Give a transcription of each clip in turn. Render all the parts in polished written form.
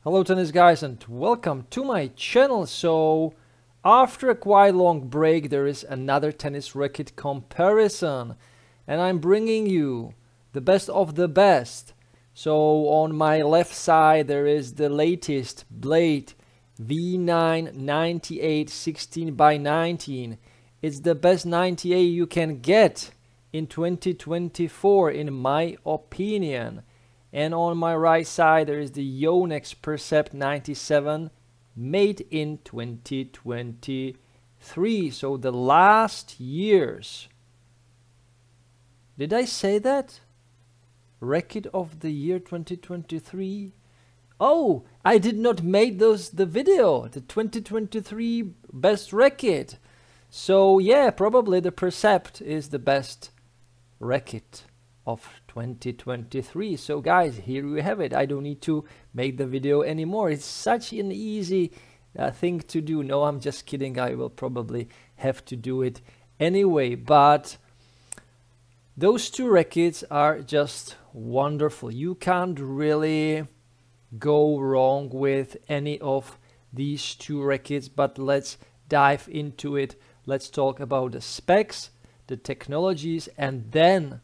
Hello tennis guys and welcome to my channel. So after a quite long break there is another tennis racket comparison and I'm bringing you the best of the best. So on my left side there is the latest Blade V9 98 16x19. It's the best 98 you can get in 2024 in my opinion. And on my right side there is the Yonex Percept 97 made in 2023. So the last year's, did I say that? Racket of the year 2023. Oh, I did not make the video, the 2023 best racket. So yeah, probably the Percept is the best racket of 2023. So guys, here you have it. I don't need to make the video anymore. It's such an easy thing to do. No, I'm just kidding. I will probably have to do it anyway, but those two rackets are just wonderful. You can't really go wrong with any of these two rackets, but let's dive into it. Let's talk about the specs, the technologies, and then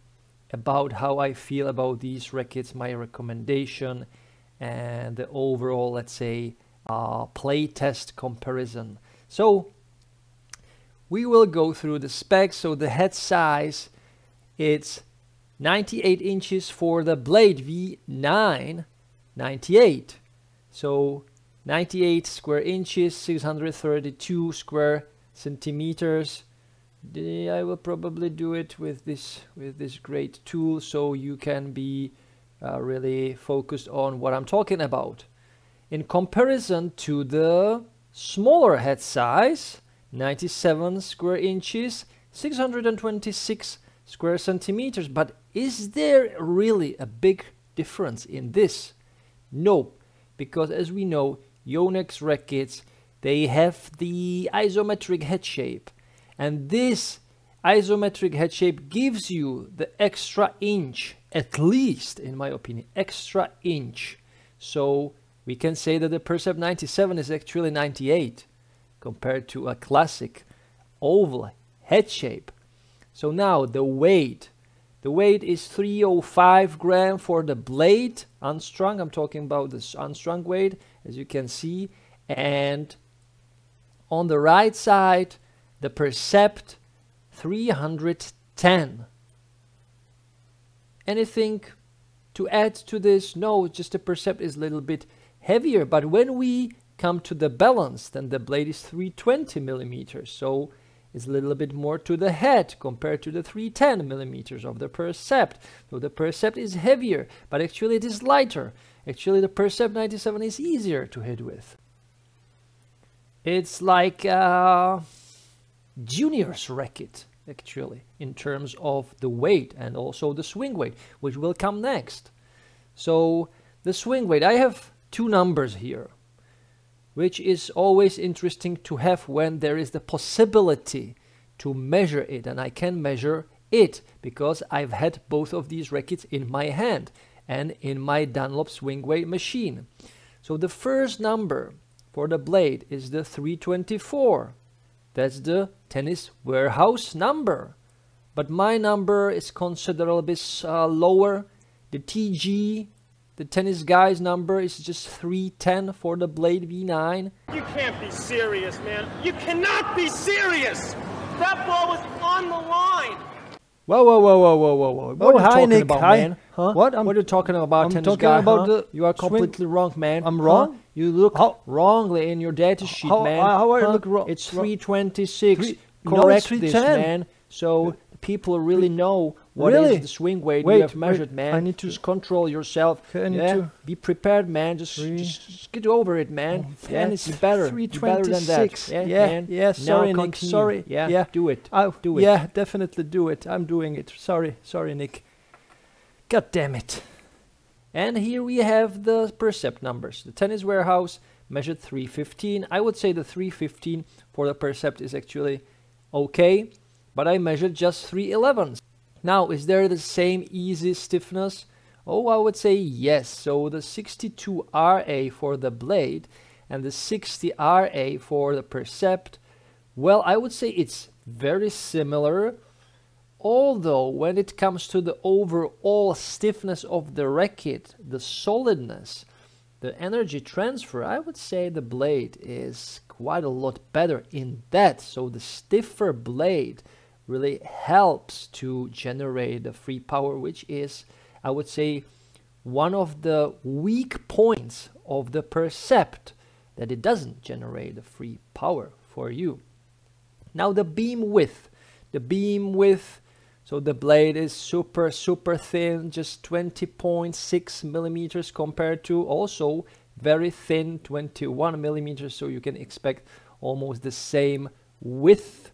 about how I feel about these rackets, my recommendation, and the overall, let's say, play test comparison. So we will go through the specs. So the head size, it's 98 inches for the Blade V9 98. So 98 square inches, 632 square centimeters. I will probably do it with this great tool so you can be really focused on what I'm talking about. In comparison to the smaller head size, 97 square inches, 626 square centimeters. But is there really a big difference in this? No, because as we know, Yonex rackets, they have the isometric head shape. And this isometric head shape gives you the extra inch, at least in my opinion, extra inch. So we can say that the Percept 97 is actually 98 compared to a classic oval head shape. So now the weight. The weight is 305 grams for the Blade unstrung. I'm talking about this unstrung weight, as you can see. And on the right side, the Percept 310. Anything to add to this? No, just the Percept is a little bit heavier. But when we come to the balance, then the Blade is 320 millimeters. So it's a little bit more to the head compared to the 310 millimeters of the Percept. So the Percept is heavier, but actually it is lighter. Actually the Percept 97 is easier to hit with. It's like junior's racket actually in terms of the weight and also the swing weight, which will come next. So the swing weight, I have two numbers here, which is always interesting to have when there is the possibility to measure it, and I can measure it because I've had both of these rackets in my hand and in my Dunlop swing weight machine. So the first number for the Blade is the 324. That's the Tennis Warehouse number. But my number is considerably lower. The TG, the Tennis Guy's number, is just 310 for the Blade V9. You can't be serious, man. You cannot be serious! That ball was on the line! Whoa. What are you talking about, man? Huh? What are you talking about, Tennis Guy? You are completely wrong, man. I'm wrong? You look wrongly in your data sheet, man. How I look wrong? It's 326. No, Correct it's this, 310. man. So people really know what Really? is the swing weight Wait, you have measured, wait, man. I need to- Just control yourself. Okay, I need yeah? to- Be prepared, man. Just get over it, man. Yeah, man, it's it's better. You're better than that. 326. Yeah, Yeah, man. yeah, Now sorry, Nick, continue. sorry. Yeah, Yeah. do it. Oh, Do it. yeah, definitely do it. I'm doing it. Sorry, Nick. God damn it. And here we have the Percept numbers. The Tennis Warehouse measured 315. I would say the 315 for the Percept is actually okay, but I measured just 311s. Now, is there the same easy stiffness Oh, I would say yes. So the 62RA for the blade and the 60RA for the Percept, well, I would say it's very similar. Although when it comes to the overall stiffness of the racket, the solidness, the energy transfer, I would say the blade is quite a lot better in that. So the stiffer blade really helps to generate the free power, which is, I would say, one of the weak points of the Percept, that it doesn't generate the free power for you. Now the beam width. The beam width, so the blade is super thin, just 20.6 millimeters compared to also very thin 21 millimeters. So you can expect almost the same width.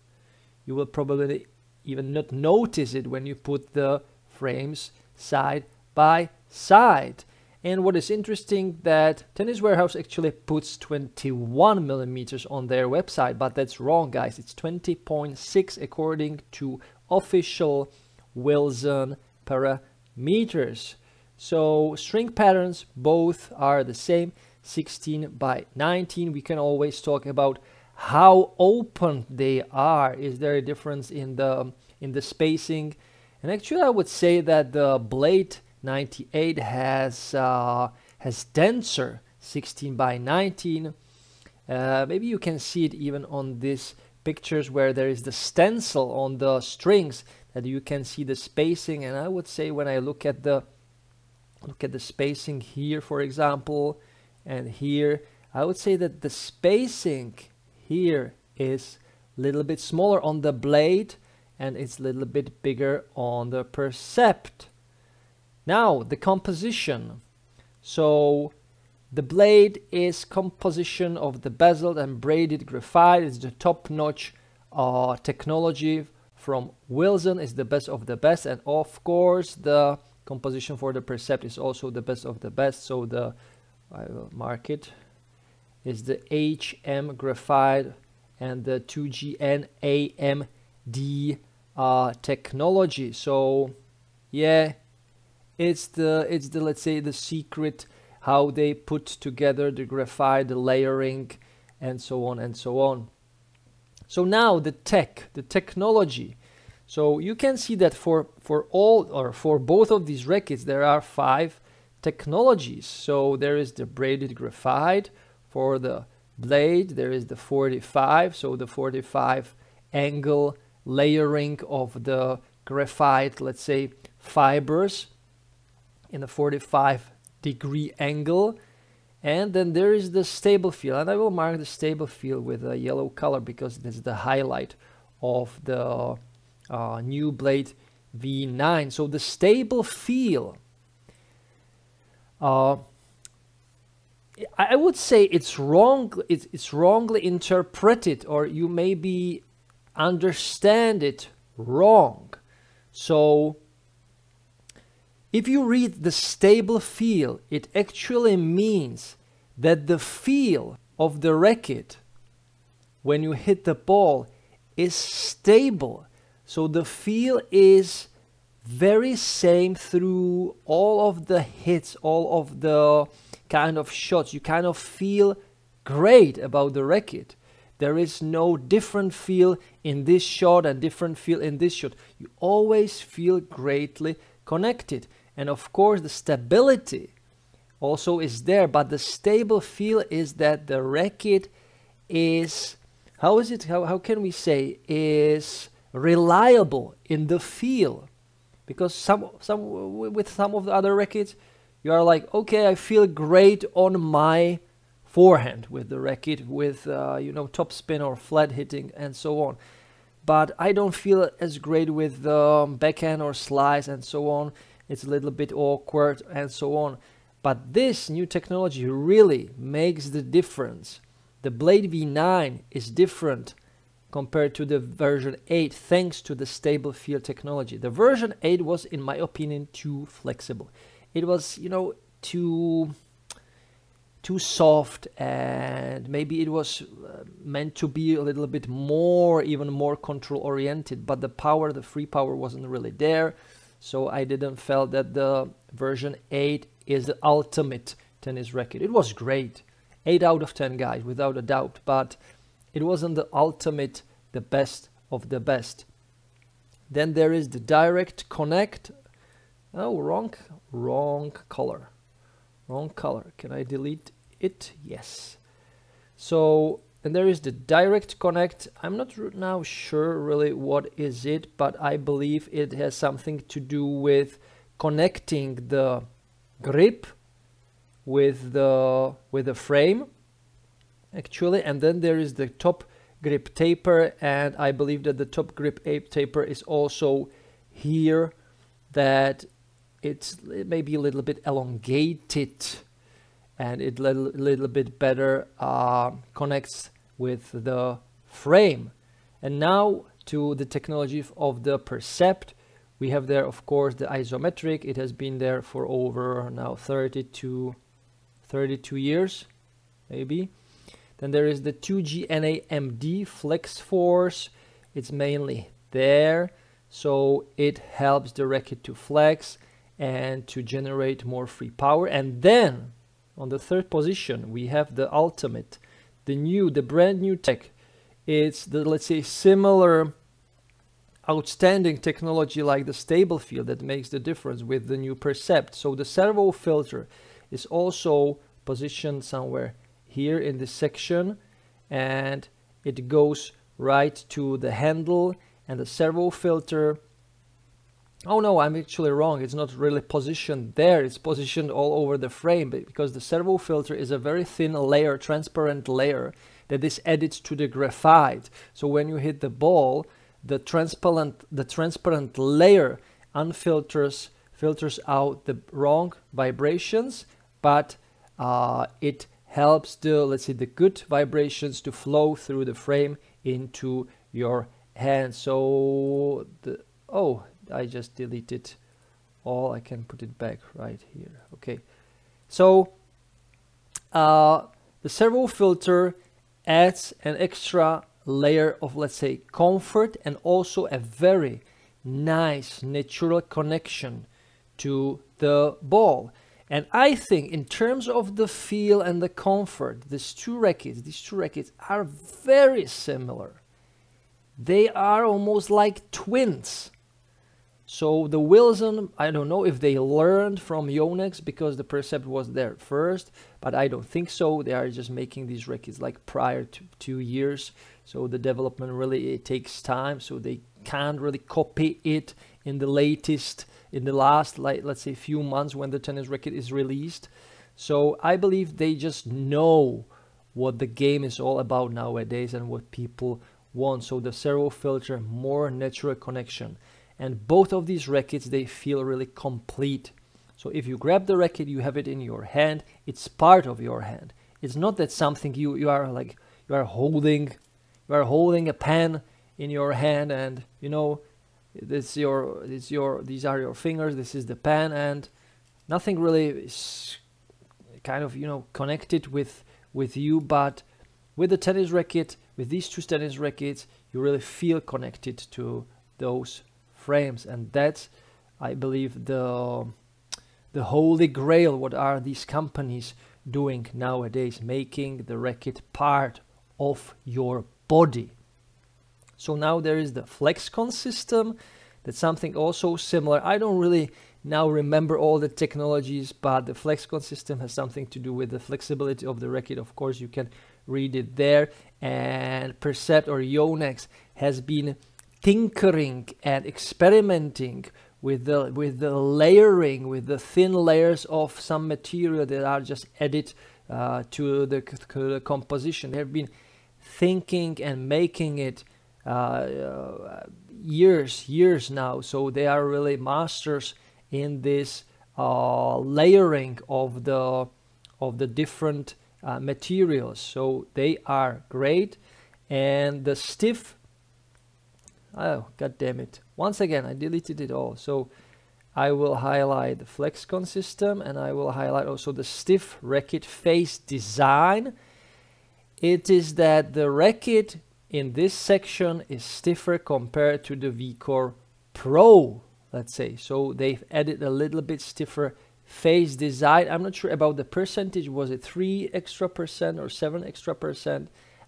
You will probably even not notice it when you put the frames side by side. And what is interesting, that Tennis Warehouse actually puts 21 millimeters on their website, but that's wrong, guys. It's 20.6 according to official Wilson parameters. So string patterns, both are the same, 16 by 19. We can always talk about how open they are. Is there a difference in the spacing? And actually I would say that the Blade 98 has denser 16 by 19. Maybe you can see it even on these pictures where there is the stencil on the strings, that you can see the spacing. And I would say when I look at the spacing here, for example, and here, I would say that the spacing here is a little bit smaller on the Blade, and it's a little bit bigger on the Percept. Now the composition. So the blade is composition of the bezeled and braided graphite. It's the top-notch technology from Wilson. It's the best of the best, and of course the composition for the Percept is also the best of the best. So the, I will mark it, is the HM graphite and the 2GN AMD technology. So yeah, it's the let's say the secret, how they put together the graphite, the layering, and so on and so on. So now the technology. So you can see that for both of these rackets there are 5 technologies. So there is the braided graphite for the blade, there is the 45, so the 45 angle layering of the graphite, let's say, fibers in a 45-degree angle. And then there is the stable feel, and I will mark the stable feel with a yellow color because this is the highlight of the new Blade V9. So the stable feel, I would say it's wrongly interpreted, or you maybe understand it wrong. So if you read the stable feel, it actually means that the feel of the racket when you hit the ball is stable. So the feel is very same through all of the hits, all of the kind of shots. You kind of feel great about the racket. There is no different feel in this shot and different feel in this shot. You always feel greatly connected. And of course the stability also is there, but the stable feel is that the racket is, how can we say, is reliable in the feel. Because with some of the other rackets you are like, okay, I feel great on my forehand with the racket, with you know, top spin or flat hitting and so on, but I don't feel as great with backhand or slice and so on. It's a little bit awkward and so on. But this new technology really makes the difference. The Blade V9 is different compared to the version 8 thanks to the stable feel technology. The version 8 was, in my opinion, too flexible. It was, you know, too soft, and maybe it was meant to be a little bit more, even more control oriented, but the power, the free power wasn't really there. so I didn't feel that the version 8 is the ultimate tennis racket. It was great, 8 out of 10 guys, without a doubt, but it wasn't the ultimate, the best of the best. Then there is the direct connect. Oh, wrong color. Wrong color. Can I delete it? Yes. So, and there is the direct connect. I'm not now sure really what is it, but I believe it has something to do with connecting the grip with the frame, actually. And then there is the top grip taper, and I believe that the top grip taper is also here, that it may be a little bit elongated, and it little bit better connects with the frame. And now to the technology of the Percept. We have there, of course, the isometric. It has been there for over now 32 years, maybe. Then there is the 2G NAMD Flex Force. It's mainly there, so it helps the racket to flex and to generate more free power. And then on the third position, we have the ultimate, the brand new tech. It's the, let's say, similar outstanding technology like the stable field that makes the difference with the new Percept. So the servo filter is also positioned somewhere here in this section, and it goes right to the handle. And the servo filter, oh no, I'm actually wrong, it's not really positioned there, it's positioned all over the frame, because the servo filter is a very thin layer, transparent layer, that is added to the graphite. So when you hit the ball, the transparent layer filters out the wrong vibrations, but it helps the, let's say, the good vibrations to flow through the frame into your hand. So the, oh, I just deleted all. I can put it back right here. Okay, so the servo filter adds an extra layer of, let's say, comfort, and also a very nice natural connection to the ball. And I think in terms of the feel and the comfort, these two rackets are very similar. They are almost like twins. So the Wilson, I don't know if they learned from Yonex, because the Percept was there first, but I don't think so. They are just making these rackets like prior to 2 years. So the development really, it takes time. So they can't really copy it in the last, like, let's say, few months when the tennis racket is released. So I believe they just know what the game is all about nowadays and what people want. So the servo filter, more natural connection. And both of these rackets, they feel really complete. So if you grab the racket, you have it in your hand. It's part of your hand. It's not that something you are holding a pen in your hand, and you know, these are your fingers, this is the pen, and nothing really is kind of, you know, connected with you. But with the tennis racket, with these two tennis rackets, you really feel connected to those frames. And that's, I believe, the holy grail. What are these companies doing nowadays? Making the racket part of your body. So now there is the FlexCon system. That's something also similar. I don't really now remember all the technologies, but the FlexCon system has something to do with the flexibility of the racket. Of course, you can read it there. And Percept, or Yonex, has been tinkering and experimenting with the layering, with the thin layers of some material that are just added to the composition. They've been thinking and making it years now. So they are really masters in this layering of the different materials. So they are great. And the stiff, oh god damn it, once again I deleted it all. So I will highlight the FlexCon system, and I will highlight also the stiff racket face design. It is that the racket in this section is stiffer compared to the VCore Pro let's say. So they've added a little bit stiffer face design. I'm not sure about the percentage. Was it 3% extra or 7% extra?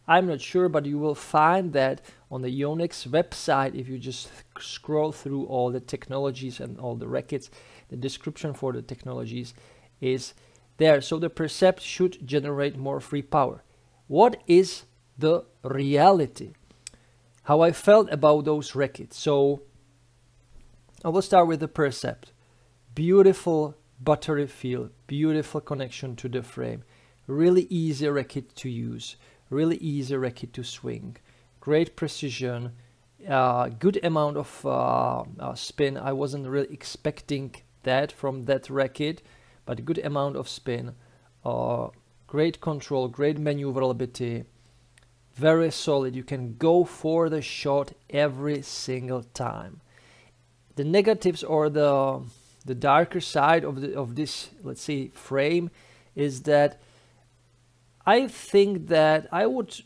I'm not sure, but you will find that on the Yonex website. If you just scroll through all the technologies and all the rackets, the description for the technologies is there. So the Percept should generate more free power. What is the reality? How I felt about those rackets. So I will start with the Percept. Beautiful buttery feel, beautiful connection to the frame, really easy racket to use, really easy racket to swing, great precision, good amount of spin. I wasn't really expecting that from that racket, but good amount of spin, great control, great maneuverability, very solid. You can go for the shot every single time. The negatives or the darker side of this, let's say, frame is that I think that I would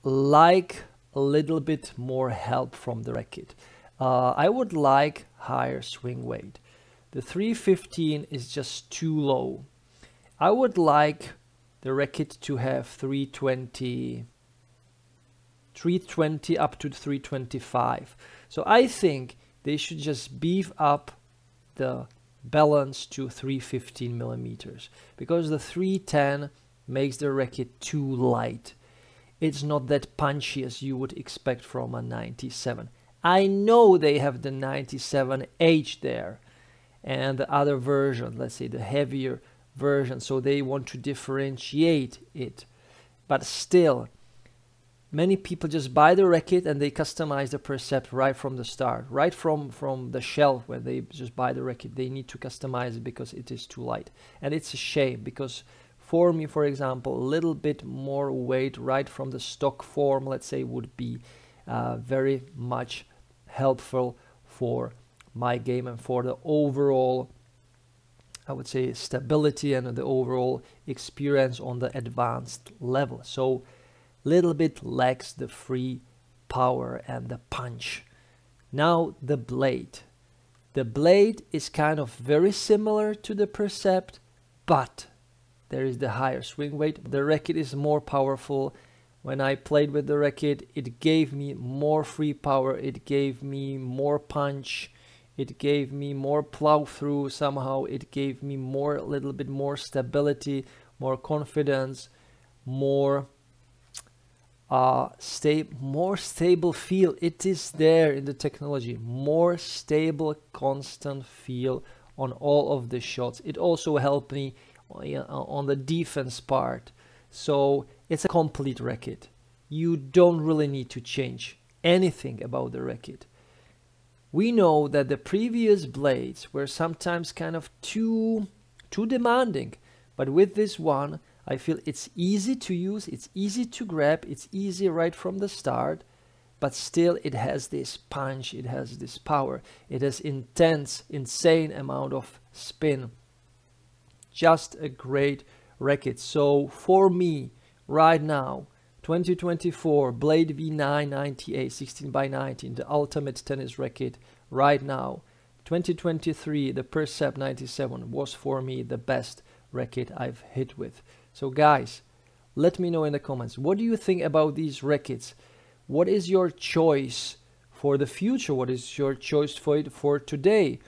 like a little bit more help from the racket. I would like higher swing weight. The 315 is just too low. I would like the racket to have 320 up to 325. So I think they should just beef up the balance to 315 millimeters, because the 310 makes the racket too light. It's not that punchy as you would expect from a 97. I know they have the 97H there and the other version, let's say the heavier version, so they want to differentiate it, but still many people just buy the racket and they customize the Percept right from the start, right from the shelf. When they just buy the racket, they need to customize it because it is too light. And it's a shame, because for me, for example, a little bit more weight right from the stock form, let's say, would be very much helpful for my game and for the overall, I would say, stability and the overall experience on the advanced level. So little bit lacks the free power and the punch. Now the blade. The blade is kind of very similar to the Percept, but there is the higher swing weight. The racket is more powerful. When I played with the racket, it gave me more free power, it gave me more punch, it gave me more plow through somehow, it gave me more, a little bit more stability, more confidence, more more stable feel. It is there in the technology, more stable, constant feel on all of the shots. It also helped me on the defense part. So it's a complete racket. You don't really need to change anything about the racket. We know that the previous blades were sometimes kind of too demanding, but with this one I feel it's easy to use, it's easy to grab, it's easy right from the start, but still it has this punch, it has this power, it has intense, insane amount of spin. Just a great racket. So for me, right now, 2024 Blade V9 98 16x19, the ultimate tennis racket right now. 2023, the Percept 97 was for me the best racket I've hit with. So guys, let me know in the comments, what do you think about these rackets? What is your choice for the future? What is your choice for today?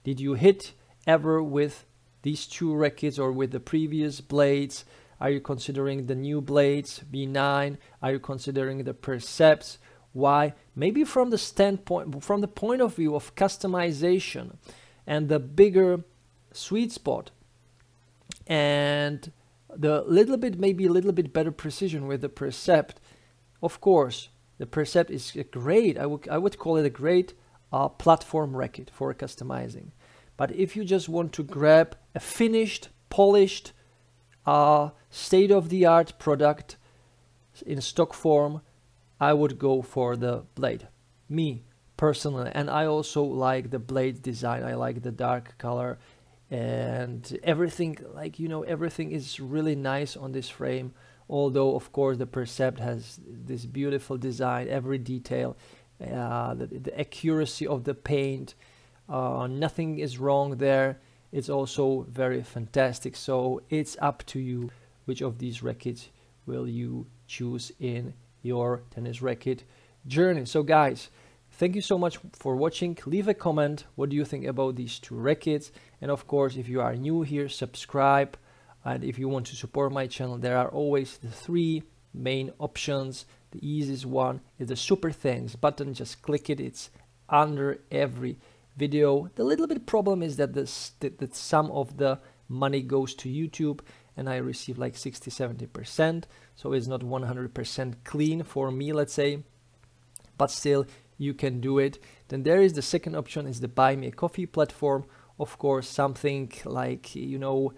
Did you hit ever with these two rackets or with the previous blades? Are you considering the new blades, V9? Are you considering the Percepts? Why? Maybe from the standpoint, from the point of view of customization and the bigger sweet spot, and the little bit, maybe a little bit better precision with the Percept. Of course, the Percept is a great, I would call it a great platform racket for customizing. But if you just want to grab a finished, polished, state-of-the-art product in stock form, I would go for the blade, me personally. And I also like the blade design. I like the dark color and everything, like, you know, everything is really nice on this frame. Although of course the Percept has this beautiful design, every detail, the accuracy of the paint, Nothing is wrong there. It's also very fantastic. So it's up to you which of these rackets will you choose in your tennis racket journey. So guys, thank you so much for watching. Leave a comment. What do you think about these two rackets? And of course, if you are new here, subscribe. And if you want to support my channel, there are always the 3 main options. The easiest one is the super thanks button. Just click it. It's under every video. The little bit problem is that that some of the money goes to YouTube and I receive like 60-70%, so it's not 100% clean for me, let's say, but still you can do it. Then there is the second option, is the buy me a coffee platform. Of course, something like, you know,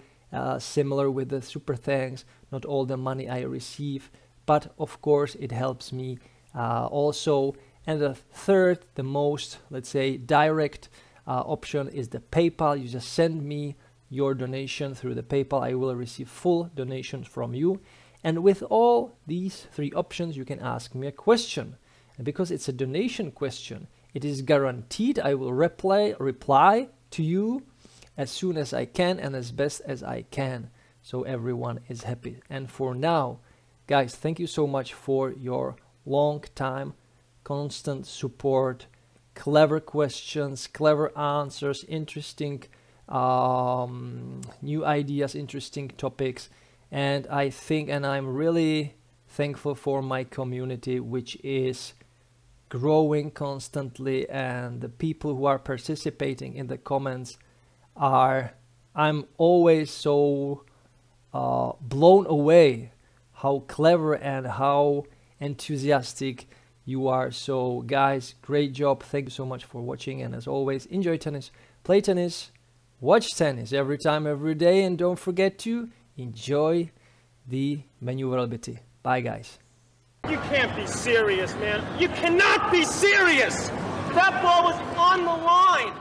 similar with the super thanks, not all the money I receive, but of course it helps me also. And the third, the most, let's say, direct option is the PayPal. You just send me your donation through the PayPal. I will receive full donations from you. And with all these 3 options, you can ask me a question. And because it's a donation question, it is guaranteed I will reply to you as soon as I can and as best as I can, so everyone is happy. And for now, guys, thank you so much for your long time, constant support, clever questions, clever answers, interesting new ideas, interesting topics. And I think, and I'm really thankful for my community, which is growing constantly, and the people who are participating in the comments are, I'm always so blown away how clever and how enthusiastic you are. So guys, great job. Thank you so much for watching, and as always, enjoy tennis, play tennis, watch tennis every time, every day, and don't forget to enjoy the manooovrlbity. Bye guys. You can't be serious, man. You cannot be serious! That ball was on the line!